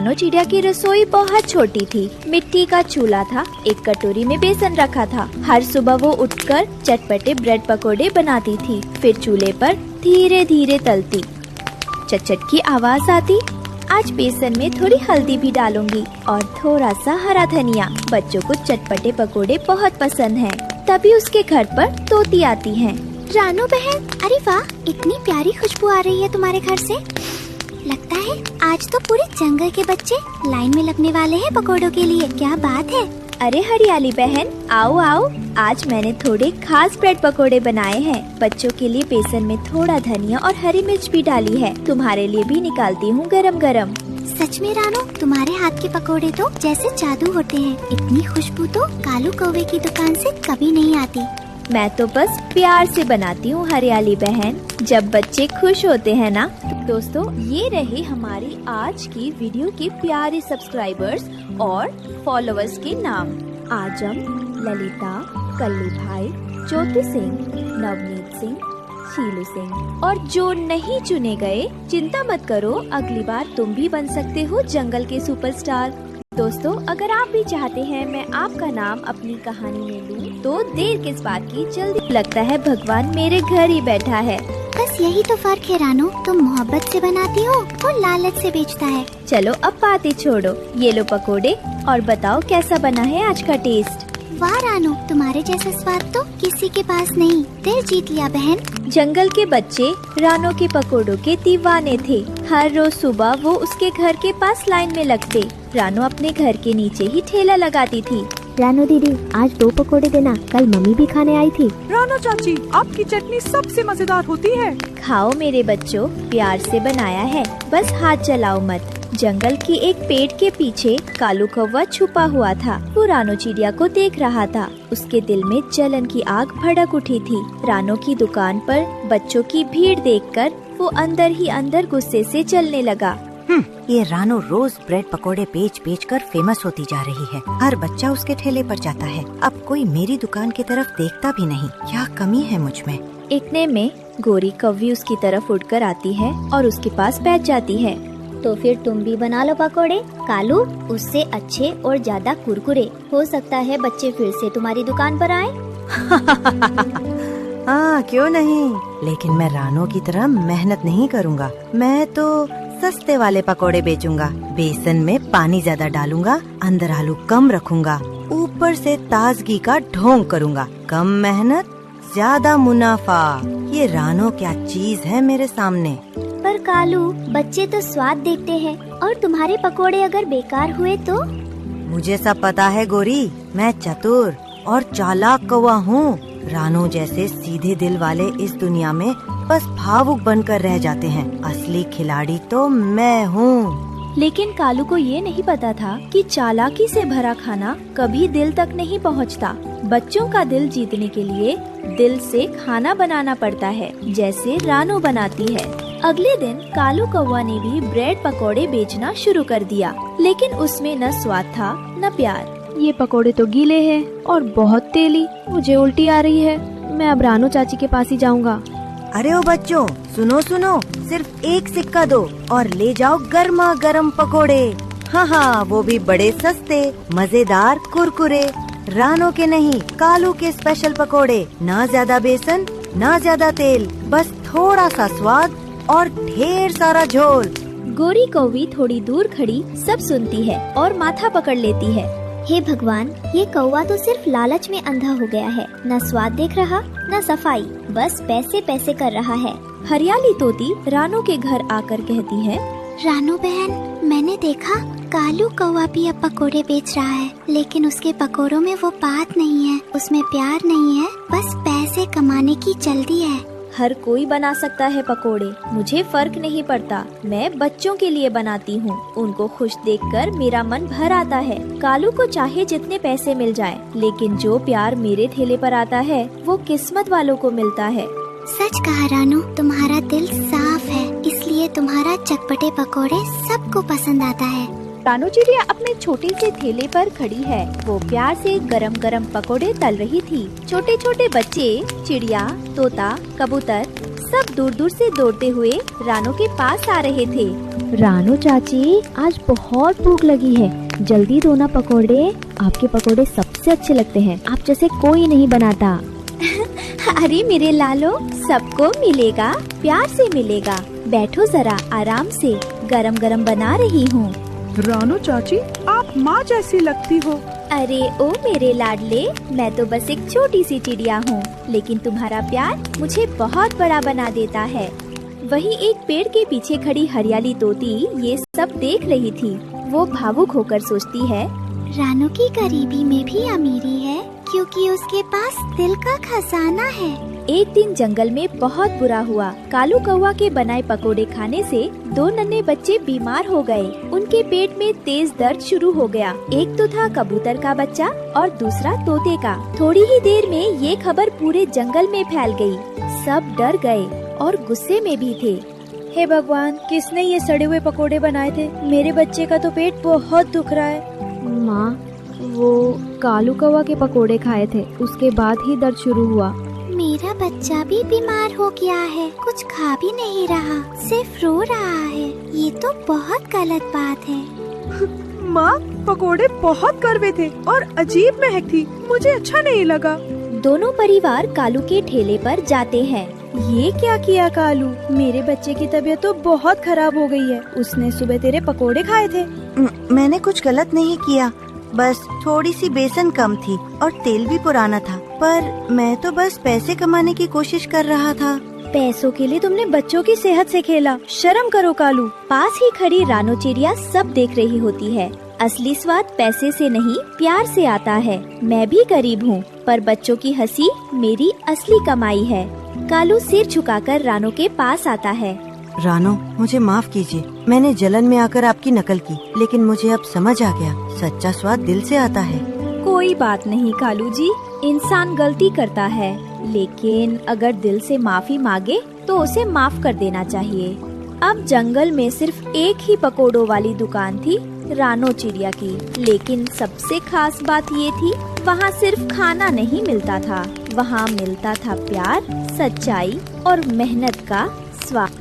रानो चिड़िया की रसोई बहुत छोटी थी। मिट्टी का चूल्हा था, एक कटोरी में बेसन रखा था। हर सुबह वो उठकर चटपटे ब्रेड पकोड़े बनाती थी, फिर चूल्हे पर धीरे धीरे तलती। चटचट की आवाज आती। आज बेसन में थोड़ी हल्दी भी डालूंगी और थोड़ा सा हरा धनिया। बच्चों को चटपटे पकोड़े बहुत पसंद हैं। तभी उसके घर पर तोती आती है। रानो बहन, अरे वाह, इतनी प्यारी खुशबू आ रही है तुम्हारे घर से। लगता है आज तो पूरे जंगल के बच्चे लाइन में लगने वाले हैं पकोड़ों के लिए। क्या बात है। अरे हरियाली बहन, आओ आओ, आज मैंने थोड़े खास ब्रेड पकोड़े बनाए हैं। बच्चों के लिए बेसन में थोड़ा धनिया और हरी मिर्च भी डाली है। तुम्हारे लिए भी निकालती हूँ गरम गरम। सच में रानो, तुम्हारे हाथ के पकोड़े तो जैसे जादू होते हैं। इतनी खुशबू तो कालू कौवे की दुकान से कभी नहीं आती। मैं तो बस प्यार से बनाती हूँ हरियाली बहन, जब बच्चे खुश होते हैं ना। दोस्तों, ये रहे हमारी आज की वीडियो के प्यारे सब्सक्राइबर्स और फॉलोअर्स के नाम। आजम, ललिता, कल्लू भाई, ज्योति सिंह, नवनीत सिंह, शीलू सिंह। और जो नहीं चुने गए, चिंता मत करो, अगली बार तुम भी बन सकते हो जंगल के सुपरस्टार। दोस्तों, अगर आप भी चाहते हैं मैं आपका नाम अपनी कहानी में लूं, तो देर किस बात की, जल्दी। लगता है भगवान मेरे घर ही बैठा है। बस यही तो फर्क है रानो, तुम मोहब्बत से बनाती हो और लालच से बेचता है। चलो अब बातें छोड़ो, ये लो पकोड़े और बताओ कैसा बना है आज का टेस्ट। वाह रानो, तुम्हारे जैसा स्वाद तो किसी के पास नहीं। दिल जीत लिया बहन। जंगल के बच्चे रानो के पकोड़ों के दीवाने थे। हर रोज सुबह वो उसके घर के पास लाइन में लगते। रानो अपने घर के नीचे ही ठेला लगाती थी। रानो दीदी, आज 2 पकोड़े देना, कल मम्मी भी खाने आई थी। रानो चाची, आपकी चटनी सबसे मजेदार होती है। खाओ मेरे बच्चों, प्यार से बनाया है, बस हाथ जलाओ मत। जंगल की एक पेड़ के पीछे कालू कौवा छुपा हुआ था। वो रानो चिड़िया को देख रहा था। उसके दिल में जलन की आग भड़क उठी थी। रानो की दुकान पर बच्चों की भीड़ देखकर वो अंदर ही अंदर गुस्से से चलने लगा। ये रानो रोज ब्रेड पकोड़े बेच कर फेमस होती जा रही है। हर बच्चा उसके ठेले पर जाता है। अब कोई मेरी दुकान की तरफ देखता भी नहीं। क्या कमी है मुझ में। इतने में गोरी कौवी उसकी तरफ उड़कर आती है और उसके पास बैठ जाती है। तो फिर तुम भी बना लो पकोड़े कालू, उससे अच्छे और ज्यादा कुरकुरे। हो सकता है बच्चे फिर से तुम्हारी दुकान पर आए। हाँ, क्यों नहीं, लेकिन मैं रानो की तरह मेहनत नहीं करूँगा। मैं तो सस्ते वाले पकोड़े बेचूंगा। बेसन में पानी ज्यादा डालूंगा, अंदर आलू कम रखूंगा, ऊपर से ताजगी का ढोंग करूंगा। कम मेहनत, ज्यादा मुनाफा। ये रानो क्या चीज है मेरे सामने। पर कालू, बच्चे तो स्वाद देखते हैं और तुम्हारे पकोड़े अगर बेकार हुए तो? मुझे सब पता है गोरी, मैं चतुर और चालाक कौवा हूँ। रानो जैसे सीधे दिल वाले इस दुनिया में बस भावुक बनकर रह जाते हैं। असली खिलाड़ी तो मैं हूँ। लेकिन कालू को ये नहीं पता था कि चालाकी से भरा खाना कभी दिल तक नहीं पहुँचता। बच्चों का दिल जीतने के लिए दिल से खाना बनाना पड़ता है, जैसे रानो बनाती है। अगले दिन कालू कौवा ने भी ब्रेड पकोड़े बेचना शुरू कर दिया, लेकिन उसमें न स्वाद था न प्यार। ये पकोड़े तो गीले हैं और बहुत तेली, मुझे उल्टी आ रही है। मैं अब रानो चाची के पास ही जाऊंगा। अरे ओ बच्चों, सुनो सुनो, सिर्फ एक सिक्का दो और ले जाओ गर्मा गर्म पकोड़े। हाँ, वो भी बड़े सस्ते, मजेदार, कुरकुरे। रानो के नहीं, कालू के स्पेशल पकोड़े। ना ज्यादा बेसन, ना ज्यादा तेल, बस थोड़ा सा स्वाद और ढेर सारा झोल। गोरी कौवी थोड़ी दूर खड़ी सब सुनती है और माथा पकड़ लेती है। हे भगवान, ये कौवा तो सिर्फ लालच में अंधा हो गया है। न स्वाद देख रहा, न सफाई, बस पैसे पैसे कर रहा है। हरियाली तोती रानो के घर आकर कहती है, रानो बहन, मैंने देखा कालू कौवा भी अब पकोड़े बेच रहा है, लेकिन उसके पकोड़ों में वो बात नहीं है, उसमें प्यार नहीं है, बस पैसे कमाने की जल्दी है। हर कोई बना सकता है पकोड़े, मुझे फर्क नहीं पड़ता। मैं बच्चों के लिए बनाती हूँ, उनको खुश देखकर मेरा मन भर आता है। कालू को चाहे जितने पैसे मिल जाए, लेकिन जो प्यार मेरे ठेले पर आता है वो किस्मत वालों को मिलता है। सच कहा रानो, तुम्हारा दिल साफ है, इसलिए तुम्हारा चटपटे पकोड़े सबको पसंद आता है। रानो चिड़िया अपने छोटे से ठेले पर खड़ी है। वो प्यार से गरम गरम पकोड़े तल रही थी। छोटे छोटे बच्चे, चिड़िया, तोता, कबूतर सब दूर दूर से दौड़ते हुए रानो के पास आ रहे थे। रानो चाची, आज बहुत भूख लगी है, जल्दी दो ना पकोड़े। आपके पकोड़े सबसे अच्छे लगते हैं, आप जैसे कोई नहीं बनाता। अरे मेरे लालो, सबको मिलेगा, प्यार से मिलेगा। बैठो जरा आराम से, गरम गरम बना रही हूँ। रानो चाची, आप माँ जैसी लगती हो। अरे ओ मेरे लाडले, मैं तो बस एक छोटी सी चिड़िया हूँ, लेकिन तुम्हारा प्यार मुझे बहुत बड़ा बना देता है। वही एक पेड़ के पीछे खड़ी हरियाली तोती ये सब देख रही थी। वो भावुक होकर सोचती है, रानो की गरीबी में भी अमीरी है, क्योंकि उसके पास दिल का खजाना है। एक दिन जंगल में बहुत बुरा हुआ। कालू कौवा के बनाए पकोड़े खाने से 2 नन्हे बच्चे बीमार हो गए। उनके पेट में तेज दर्द शुरू हो गया। एक तो था कबूतर का बच्चा और दूसरा तोते का। थोड़ी ही देर में ये खबर पूरे जंगल में फैल गई। सब डर गए और गुस्से में भी थे। हे भगवान, किसने ये सड़े हुए पकोड़े बनाए थे? मेरे बच्चे का तो पेट बहुत दुख रहा है। माँ, वो कालू कौवा के पकोड़े खाए थे, उसके बाद ही दर्द शुरू हुआ। मेरा बच्चा भी बीमार हो गया है, कुछ खा भी नहीं रहा, सिर्फ रो रहा है। ये तो बहुत गलत बात है। माँ, पकोड़े बहुत कड़वे थे और अजीब महक थी, मुझे अच्छा नहीं लगा। दोनों परिवार कालू के ठेले पर जाते हैं। ये क्या किया कालू? मेरे बच्चे की तबीयत तो बहुत खराब हो गई है। उसने सुबह तेरे पकोड़े खाए थे। मैंने कुछ गलत नहीं किया, बस थोड़ी सी बेसन कम थी और तेल भी पुराना था। पर मैं तो बस पैसे कमाने की कोशिश कर रहा था। पैसों के लिए तुमने बच्चों की सेहत से खेला, शर्म करो कालू। पास ही खड़ी रानो चिड़िया सब देख रही होती है। असली स्वाद पैसे से नहीं, प्यार से आता है। मैं भी गरीब हूँ, पर बच्चों की हंसी मेरी असली कमाई है। कालू सिर झुकाकर रानो के पास आता है। रानो, मुझे माफ कीजिए, मैंने जलन में आकर आपकी नकल की, लेकिन मुझे अब समझ आ गया, सच्चा स्वाद दिल से आता है। कोई बात नहीं कालू जी, इंसान गलती करता है, लेकिन अगर दिल से माफी मांगे तो उसे माफ कर देना चाहिए। अब जंगल में सिर्फ एक ही पकोड़ों वाली दुकान थी, रानो चिड़िया की। लेकिन सबसे खास बात ये थी, वहाँ सिर्फ खाना नहीं मिलता था, वहाँ मिलता था प्यार, सच्चाई और मेहनत का स्वाद।